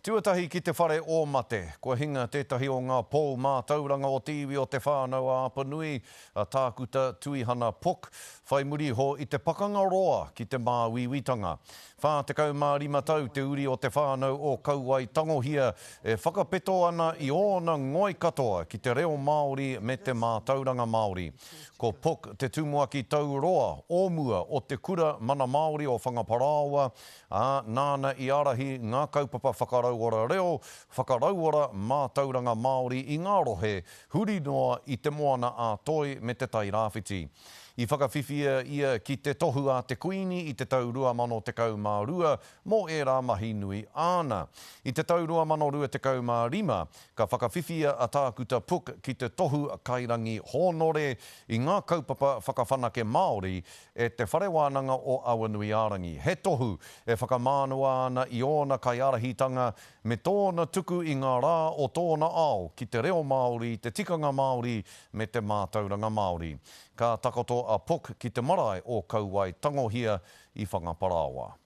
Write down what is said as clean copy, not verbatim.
Tuatahi ki te whare o mate, kua hinga tētahi o ngā pō mātauranga o te iwi o te whānau a Apanui, a tākuta tuihana Puk, whai muri ho i te pakanga roa ki te māwiwitanga. Whā te kaumārima tau te uri o te whānau o Kauai Tangohia e whakapeto ana i ōna ngoi katoa ki te reo Māori me te mātauranga Māori. Ko Puk te tumuaki tau roa o mua o te kura mana Māori o Whangaparaoa, a nāna i arahi ngā kaupapa whakarauora reo, whakarauora mātauranga Māori i ngā rohe, huri noa i te moana a toi me te tai rāwhiti. I whakawhiwhia ia ki te tohu a te kuini i te tau 2012 mō e rā mahi nui āna. I te tau 2025 ka whakawhiwhia a tākuta Puk ki te tohu kairangi honore i ngā kaupapa whakawhanake Māori e te wharewānanga o Awanuiarangi. He tohu e whakamānua ana i ōna kaiarahitanga me tōna tuku i ngā rā o tōna ao ki te reo Māori, te tikanga Māori me te mātauranga Māori. Ka takoto a Puk ki te marae o Kauai Tangohia i Whangaparaoa.